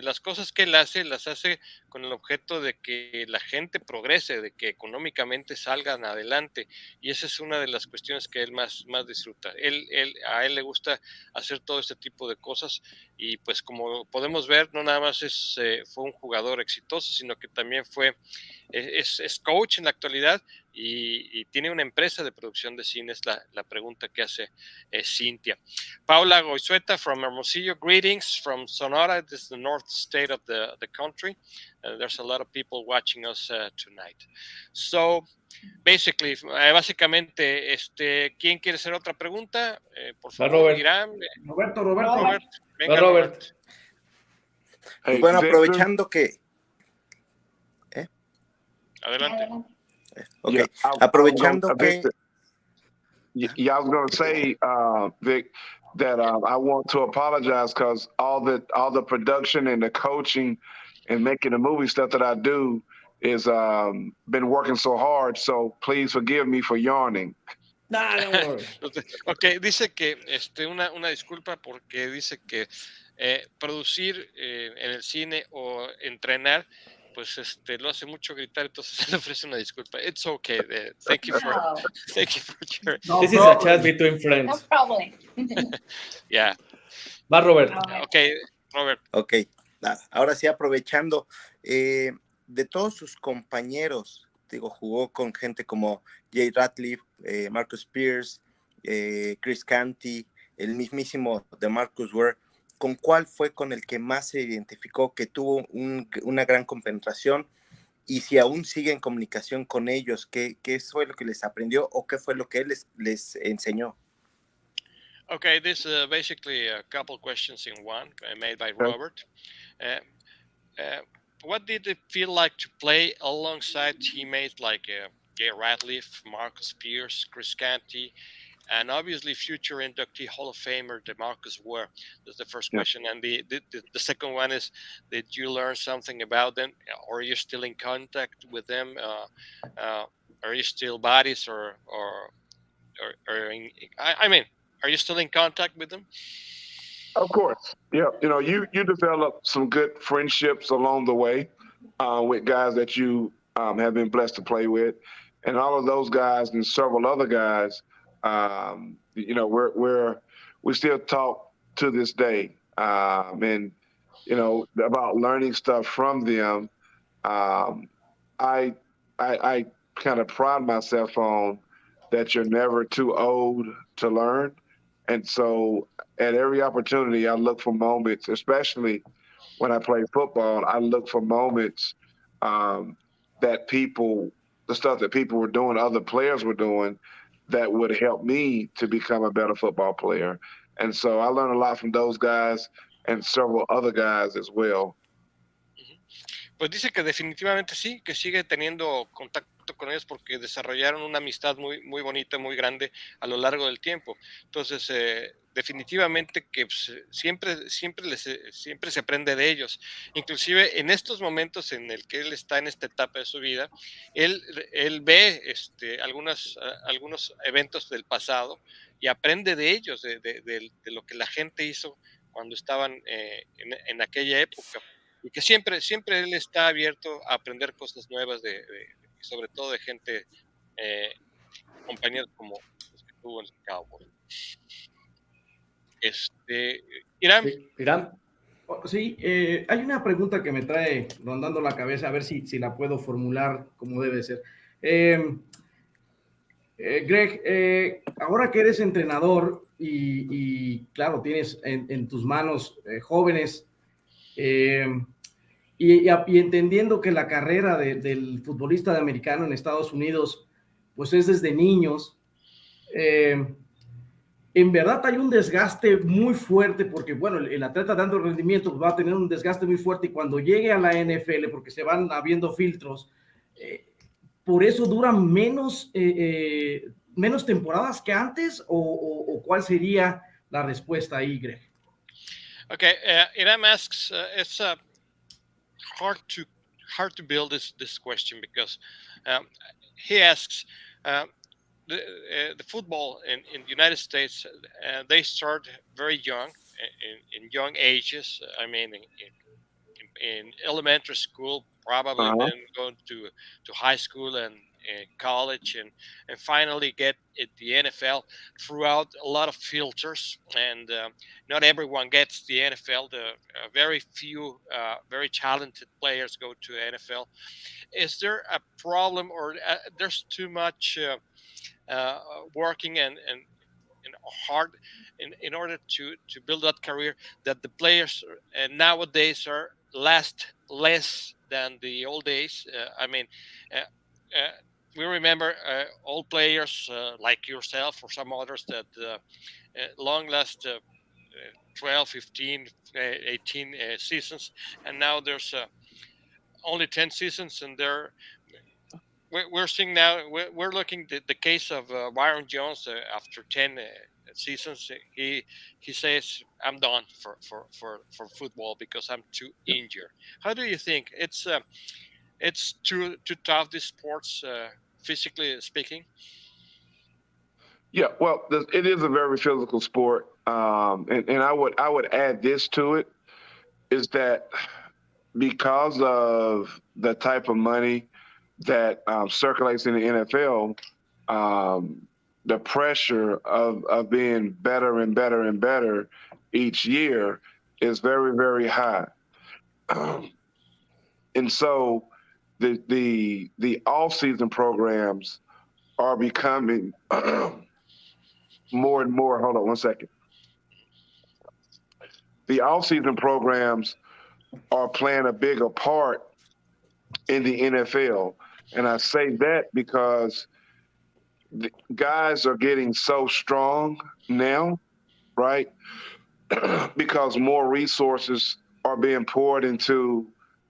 las cosas que él hace, las hace con el objeto de que la gente progrese, de que económicamente salgan adelante. Y esa es una de las cuestiones que él más disfruta. A él le gusta hacer todo este tipo de cosas y pues como podemos ver, no nada más fue un jugador exitoso, sino que también es coach en la actualidad y tiene una empresa de producción de cine, es la pregunta que hace Cintia. Paula Goizueta from Hermosillo, greetings from Sonora. This is the north state of the country. There's a lot of people watching us tonight. So, basically, básicamente, ¿quién quiere hacer otra pregunta? Por favor, Robert. Irán. Roberto. Robert. Venga, Robert. Robert. Pues bueno, aprovechando que... Adelante. Ok, Yeah, aprovechando que... Yeah, I was going to say, Vic, that I want to apologize because all the production and the coaching and making the movie stuff that I do is been working so hard. So please forgive me for yawning. Ok, dice que una disculpa porque dice que producir en el cine o entrenar pues lo hace mucho gritar, entonces le ofrece una disculpa. It's okay. Thank you for your... No This is a chat between friends. No problem. Yeah. Va, Robert. Ok, Robert. Ok, ahora sí, aprovechando, de todos sus compañeros, digo, jugó con gente como Jay Ratliff, Marcus Pierce, Chris Canty, el mismísimo de Marcus Ware. ¿Con cuál fue con el que más se identificó, que tuvo una gran compenetración? Y si aún sigue en comunicación con ellos, ¿qué fue lo que les aprendió o qué fue lo que él les enseñó? Okay, this is basically a couple questions in one made by Robert. What did it feel like to play alongside teammates like Jay Ratliff, Marcus Pierce, Chris Canty, and obviously future inductee Hall of Famer DeMarcus Ware? That's the first question. And the second one is, did you learn something about them? Or are you still in contact with them? Are you still buddies I mean, are you still in contact with them? Of course. Yeah. You develop some good friendships along the way with guys that you have been blessed to play with. And all of those guys and several other guys, we still talk to this day. And, about learning stuff from them. I kind of pride myself on that you're never too old to learn. And so at every opportunity, I look for moments, especially when I play football, I look for moments that the stuff that people were doing, other players were doing, that would help me to become a better football player. And so I learned a lot from those guys and several other guys as well. Pues dice que definitivamente sí, que sigue teniendo contacto con ellos porque desarrollaron una amistad muy, muy bonita, muy grande a lo largo del tiempo. Entonces, definitivamente que pues, siempre se aprende de ellos. Inclusive en estos momentos en el que él está en esta etapa de su vida, él ve algunos eventos del pasado y aprende de ellos, de lo que la gente hizo cuando estaban en aquella época. Y que siempre él está abierto a aprender cosas nuevas sobre todo de gente, compañeros como los que tuvo en el Cowboy. Irán. Sí, hay una pregunta que me trae rondando la cabeza, a ver si la puedo formular como debe ser. Greg, ahora que eres entrenador y claro, tienes en tus manos jóvenes, y entendiendo que la carrera del futbolista americano en Estados Unidos pues es desde niños, en verdad hay un desgaste muy fuerte porque, bueno, el atleta dando rendimiento pues va a tener un desgaste muy fuerte y cuando llegue a la NFL, porque se van habiendo filtros, por eso duran menos temporadas que antes, o ¿cuál sería la respuesta ahí, Greg? Okay, Iram asks, it's hard to build this question because he asks, the football in the United States, they start very young, in young ages. I mean, in elementary school, probably Uh-huh. then going to high school and college, and finally get at the NFL throughout a lot of filters. And not everyone gets the NFL. The very few very talented players go to NFL. Is there a problem, or there's too much working and hard in order to build that career, that the players nowadays are last less than the old days? I mean, uh, we remember old players like yourself or some others that long last 12, 15, 18 seasons, and now there's only 10 seasons, and they're we're seeing now, we're looking at the case of Byron Jones. After 10 seasons, he says, I'm done for football because I'm too injured. How do you think it's too tough, this sports, physically speaking? Yeah, well, it is a very physical sport, and I would add this to it, is that because of the type of money that circulates in the NFL, um, the pressure of being better and better and better each year is very, very high. And so the off season programs are becoming more and more. Hold on one second. The off season programs are playing a bigger part in the NFL, and I say that because the guys are getting so strong now, right? Because more resources are being poured into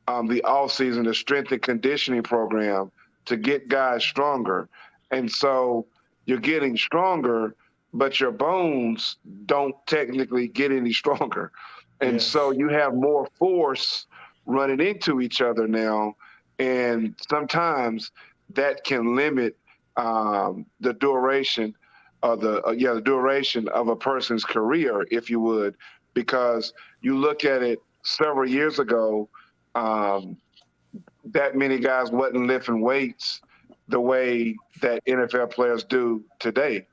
the off season, the strength and conditioning program to get guys stronger. And so you're getting stronger, but your bones don't technically get any stronger. And so Yes. you have more force running into each other now. And sometimes that can limit the duration the duration of a person's career, if you would, because you look at it several years ago, um, that many guys wasn't lifting weights the way that NFL players do today.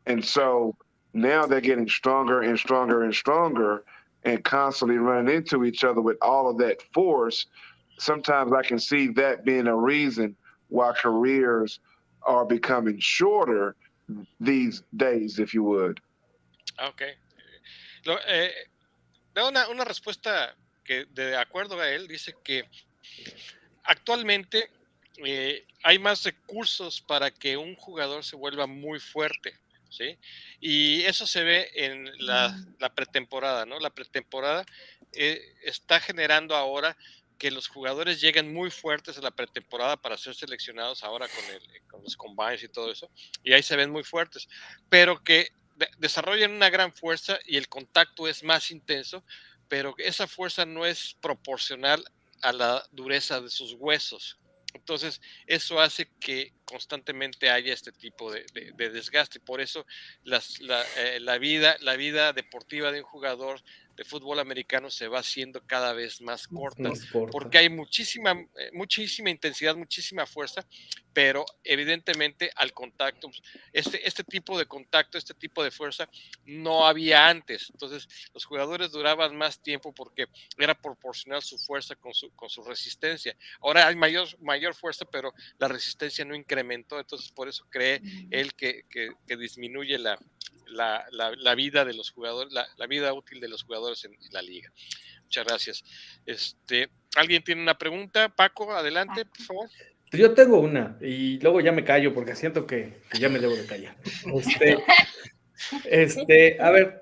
And so now they're getting stronger and stronger and stronger and constantly running into each other with all of that force. Sometimes I can see that being a reason why careers are becoming shorter these days, if you would. Okay. Lo- eh, Da una respuesta que, de acuerdo a él, dice que actualmente hay más recursos para que un jugador se vuelva muy fuerte, ¿sí? Y eso se ve en la pretemporada, ¿no? La pretemporada está generando ahora que los jugadores lleguen muy fuertes a la pretemporada para ser seleccionados ahora con los combines y todo eso, y ahí se ven muy fuertes, pero que desarrollan una gran fuerza y el contacto es más intenso, pero esa fuerza no es proporcional a la dureza de sus huesos. Entonces, eso hace que constantemente haya este tipo de desgaste. Por eso la vida deportiva de un jugador de fútbol americano se va haciendo cada vez más corta, Más corta. porque hay muchísima intensidad, muchísima fuerza, pero evidentemente al contacto, este tipo de contacto, este tipo de fuerza no había antes. Entonces, los jugadores duraban más tiempo porque era proporcional su fuerza con su resistencia. Ahora hay mayor fuerza, pero la resistencia no incrementó, entonces por eso cree él que disminuye la vida de los jugadores, la vida útil de los jugadores en la liga. Muchas gracias. ¿Alguien tiene una pregunta? Paco, adelante, por favor. Yo tengo una y luego ya me callo porque siento que ya me debo de callar. A ver,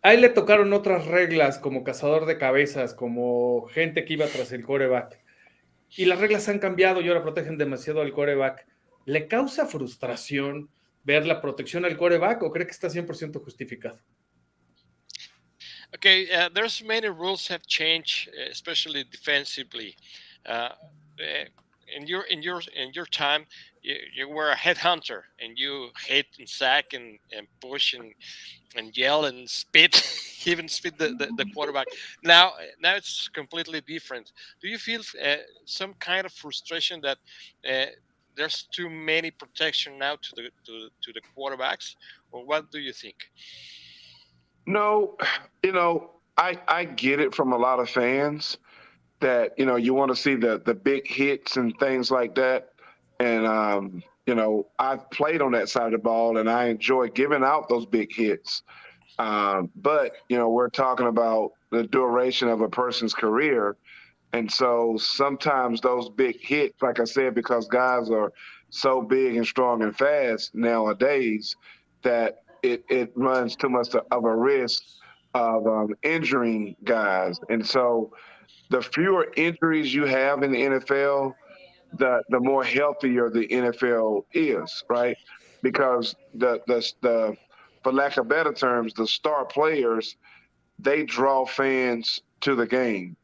ahí le tocaron otras reglas como cazador de cabezas, como gente que iba tras el quarterback. Y las reglas han cambiado y ahora protegen demasiado al quarterback. ¿Le causa frustración ver la protección al quarterback o cree que está 100% justificado? Okay, there's many rules have changed, especially defensively. in your time, you were a headhunter and you hit and sack and push and yell and spit, even spit the quarterback. Now it's completely different. Do you feel some kind of frustration that there's too many protection now to the quarterbacks, or what do you think? No, I get it from a lot of fans that you want to see the big hits and things like that. And I've played on that side of the ball, and I enjoy giving out those big hits. But we're talking about the duration of a person's career, and so sometimes those big hits, like I said, because guys are so big and strong and fast nowadays, that it runs too much of a risk of injuring guys. And so the fewer injuries you have in the NFL, the more healthier the NFL is, right? Because the for lack of better terms, the star players, they draw fans to the game.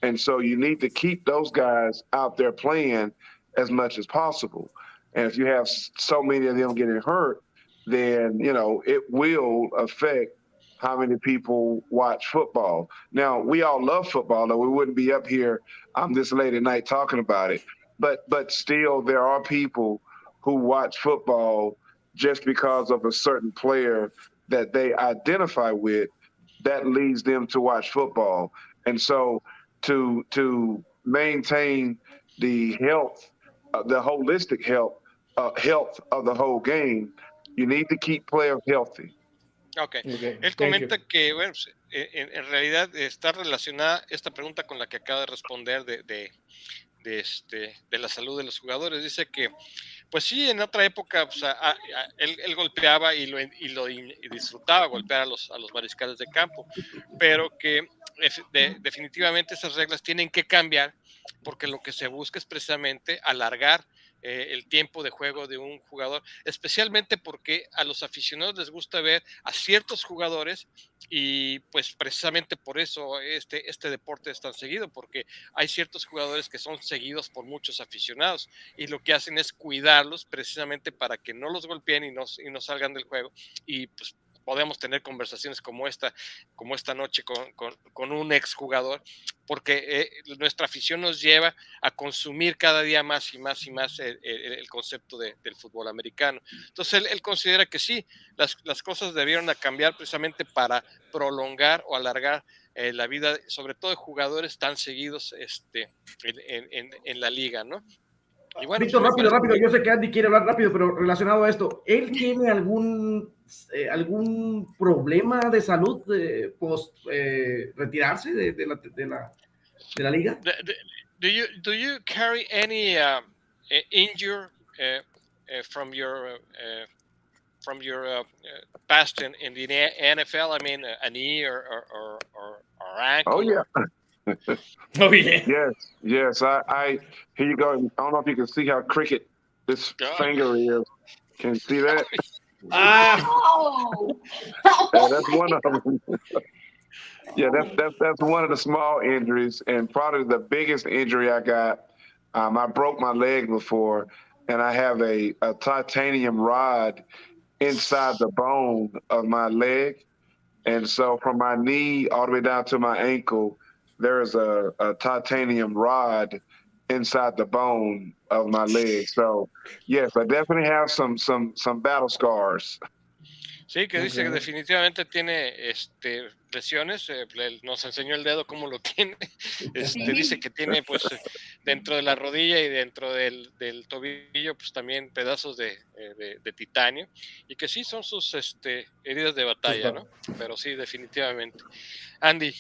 And so you need to keep those guys out there playing as much as possible. And if you have so many of them getting hurt, then, it will affect how many people watch football. Now, we all love football, though we wouldn't be up here this late at night talking about it. But still, there are people who watch football just because of a certain player that they identify with that leads them to watch football. And so to maintain the health, the holistic health of the whole game, you need to keep players healthy. Ok, Okay, él thank you. comenta que, bueno, pues, en realidad está relacionada esta pregunta con la que acaba de responder de la salud de los jugadores. Dice que, pues sí, en otra época pues, él golpeaba y disfrutaba golpear a los mariscales de campo, pero que definitivamente esas reglas tienen que cambiar porque lo que se busca es precisamente alargar el tiempo de juego de un jugador, especialmente porque a los aficionados les gusta ver a ciertos jugadores y pues precisamente por eso este deporte es tan seguido, porque hay ciertos jugadores que son seguidos por muchos aficionados y lo que hacen es cuidarlos precisamente para que no los golpeen y no salgan del juego y pues podemos tener conversaciones como esta noche con un exjugador, porque nuestra afición nos lleva a consumir cada día más y más y más el concepto del fútbol americano. Entonces él considera que sí, las cosas debieron cambiar precisamente para prolongar o alargar la vida, sobre todo de jugadores tan seguidos en la liga, ¿no? Y bueno, Víctor, pues rápido, yo sé que Andy quiere hablar rápido, pero relacionado a esto, ¿él tiene algún problema de salud post retirarse de la liga? Do you carry any injury from your past in the NFL? I mean, a knee or ankle? Oh yeah. Oh, yeah. Yes. I here you go. I don't know if you can see how cricket this finger is. Can you see that? Oh. Yeah, that's one of them. Yeah, that's one of the small injuries, and probably the biggest injury I got. I broke my leg before, and I have a titanium rod inside the bone of my leg, and so from my knee all the way down to my ankle, there is a titanium rod inside the bone of my leg. So yes, I definitely have some battle scars. Sí, que dice que definitivamente tiene lesiones, nos enseñó el dedo cómo lo tiene, dice que tiene pues dentro de la rodilla y dentro del tobillo pues también pedazos de titanio y que sí son sus heridas de batalla, ¿no? Pero sí, definitivamente. Andy.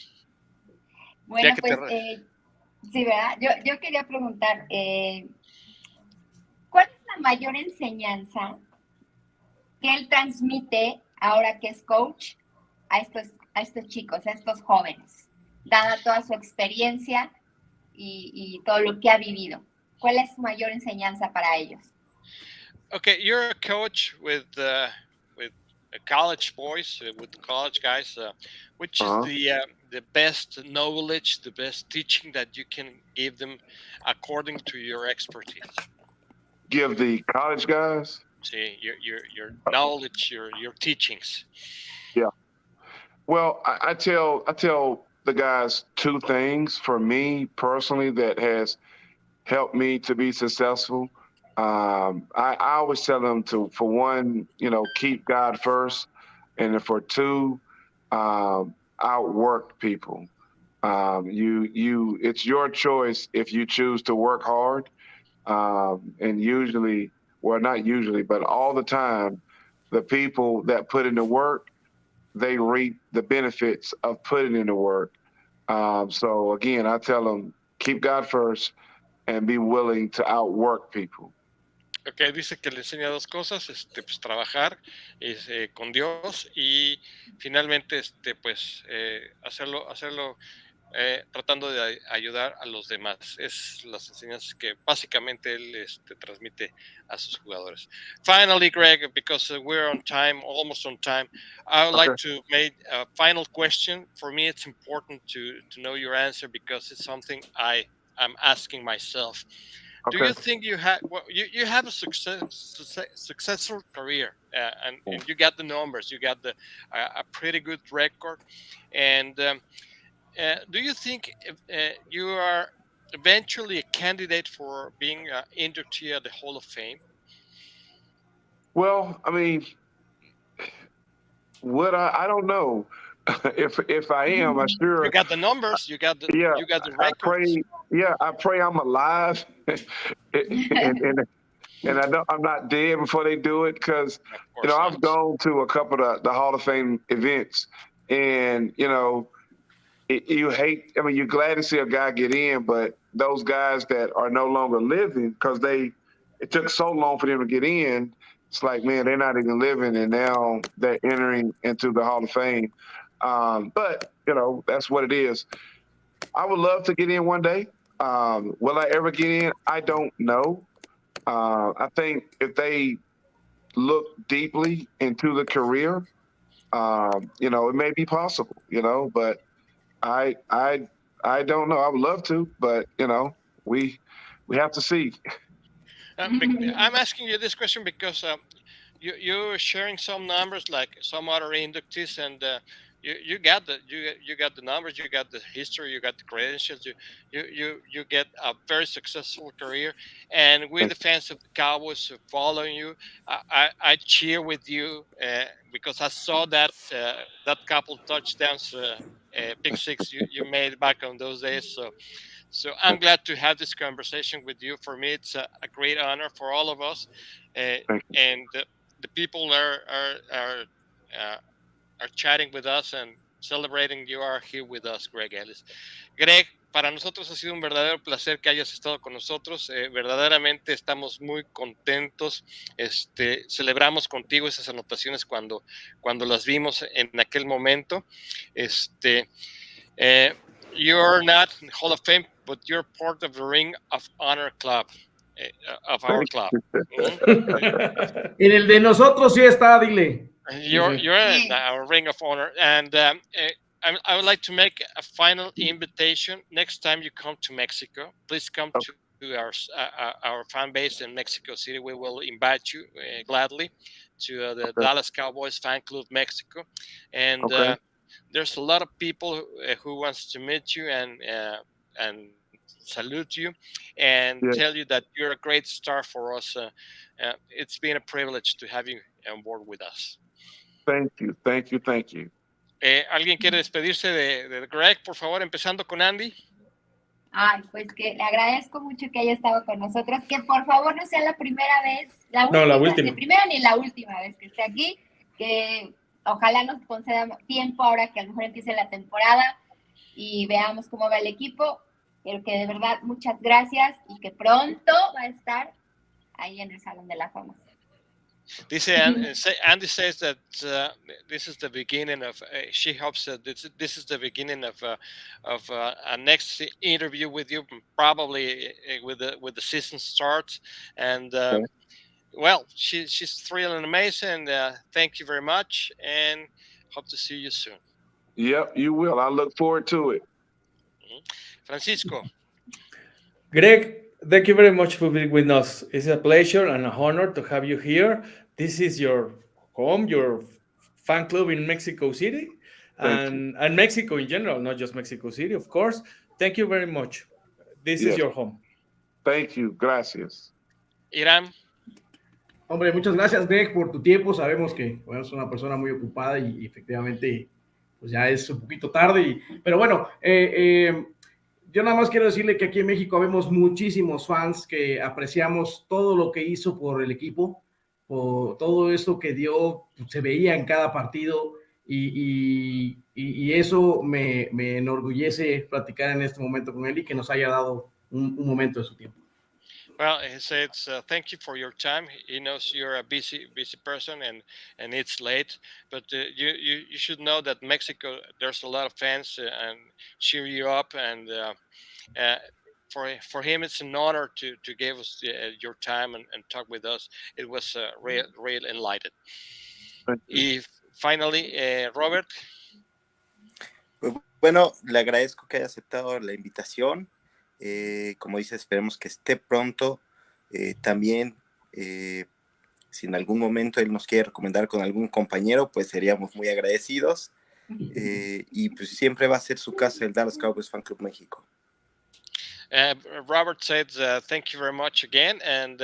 Bueno, pues sí, ¿verdad? Yo quería preguntar, ¿cuál es la mayor enseñanza que él transmite ahora que es coach a estos chicos, a estos jóvenes, dada toda su experiencia y todo lo que ha vivido? ¿Cuál es su mayor enseñanza para ellos? Okay, you're a coach with college boys, with college guys. Which is the best knowledge, the best teaching that you can give them according to your expertise? Give the college guys. See, your knowledge, your teachings. Yeah. Well, I tell the guys two things for me personally that has helped me to be successful. I always tell them to, for one, keep God first, and then for two, outwork people. It's your choice if you choose to work hard. And usually, well, not usually, but all the time, the people that put in the work, they reap the benefits of putting in the work. So again, I tell them keep God first and be willing to outwork people. Ok, dice que le enseña dos cosas, pues trabajar con Dios y finalmente, pues hacerlo tratando de ayudar a los demás. Es las enseñanzas que básicamente él transmite a sus jugadores. Finally, Greg, because we're on time, almost on time, I would Okay. like to make a final question. For me, it's important to know your answer because it's something I'm asking myself. Do Okay. you think you have you have a successful career and you got the numbers, you got a pretty good record, and do you think you are eventually a candidate for being inductee at the Hall of Fame? Well, I mean, I don't know. If I am, I You sure, got the numbers, yeah, you got the I records. pray, yeah, I pray I'm alive, and I'm not dead before they do it, because Of course I've not. gone to a couple of the Hall of Fame events, and you hate. I mean, you're glad to see a guy get in, but those guys that are no longer living, because it took so long for them to get in. It's like, man, they're not even living, and now they're entering into the Hall of Fame. But that's what it is. I would love to get in one day. Will I ever get in? I don't know. I think if they look deeply into the career, it may be possible. But I I I don't know. I would love to, but we we have to see. I'm asking you this question because you're sharing some numbers like some other inductees, and you got you got the numbers, you got the history, you got the credentials, you get a very successful career, and we're the fans of the Cowboys following you. I cheer with you because I saw that couple touchdowns. Pick six you made back on those days, so I'm glad to have this conversation with you. For me, it's a great honor for all of us, Thank you. and the people uh, are chatting with us and celebrating you are here with us, Greg Ellis. Greg, para nosotros ha sido un verdadero placer que hayas estado con nosotros. Verdaderamente estamos muy contentos. Celebramos contigo esas anotaciones cuando las vimos en aquel momento. Uh, you're not in Hall of Fame, but you're part of the Ring of Honor Club, of our club. En el de nosotros sí está, dile. You're in our Ring of Honor, and I would like to make a final invitation. Next time you come to Mexico, please come to our fan base in Mexico City. We will invite you gladly to the Dallas Cowboys Fan Club Mexico, and there's a lot of people who wants to meet you and salute you and tell you that you're a great star for us. It's been a privilege to have you on board with us. Thank you, thank you, thank you. ¿Alguien quiere despedirse de Greg, por favor, empezando con Andy? Ay, pues que le agradezco mucho que haya estado con nosotros, que por favor no sea la primera vez, la última. Ni primera ni la última vez que esté aquí, que ojalá nos conceda tiempo ahora que a lo mejor empiece la temporada y veamos cómo va el equipo, pero que de verdad muchas gracias y que pronto va a estar ahí en el Salón de la Fama. Dice Andy says that this is the beginning of. She hopes that this is the beginning of a next interview with you, probably with the season starts. And well, she's thrilled and amazing. Thank you very much, and hope to see you soon. Yep, you will. I look forward to it. Francisco. Greg, thank you very much for being with us. It's a pleasure and an honor to have you here. This is your home, your fan club in Mexico City, and Mexico in general, not just Mexico City, of course. Thank you very much. This is your home. Thank you. Gracias. Irán. Hombre, muchas gracias, Greg, por tu tiempo. Sabemos que es una persona muy ocupada y efectivamente pues ya es un poquito tarde. Pero bueno, yo nada más quiero decirle que aquí en México vemos muchísimos fans que apreciamos todo lo que hizo por el equipo, por todo esto que dio, se veía en cada partido y eso me enorgullece platicar en este momento con él y que nos haya dado un momento de su tiempo. Well, he says thank you for your time. He knows you're a busy person and it's late, but you should know that Mexico, there's a lot of fans and cheer you up, and for him it's an honor to give us your time and talk with us. It was real enlightened. Y finally, Robert. Pues bueno, le agradezco que haya aceptado la invitación. Como dice, esperemos que esté pronto. También, si en algún momento él nos quiere recomendar con algún compañero, pues seríamos muy agradecidos. Y pues siempre va a ser su casa el Dallas Cowboys Fan Club México. Robert said thank you very much again, and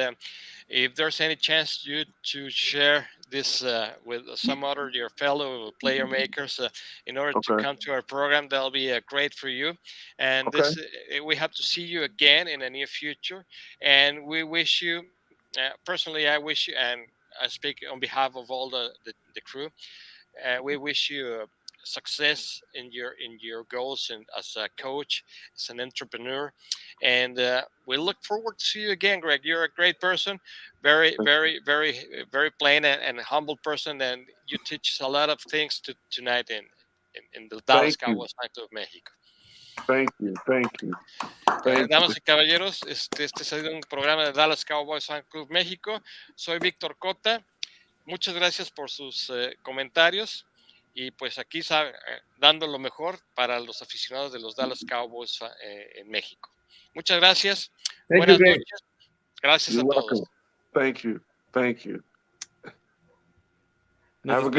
if there's any chance you to share this with some other your fellow player makers in order to come to our program, that'll be great for you. And this we have to see you again in the near future, and we wish you personally, I wish you, and I speak on behalf of all the crew, we wish you success in your goals and as a coach, as an entrepreneur, and we look forward to see you again, Greg. You're a great person, very plain and humble person, and you teach us a lot of things tonight in the Dallas Cowboys Fan Club México. Thank you. Damas y caballeros, este ha sido un programa de Dallas Cowboys Fan Club México. Soy Víctor Cota. Muchas gracias por sus comentarios. Y pues aquí dando lo mejor para los aficionados de los Dallas Cowboys en México. Muchas gracias. Buenas noches. Gracias a todos. Thank you. Nos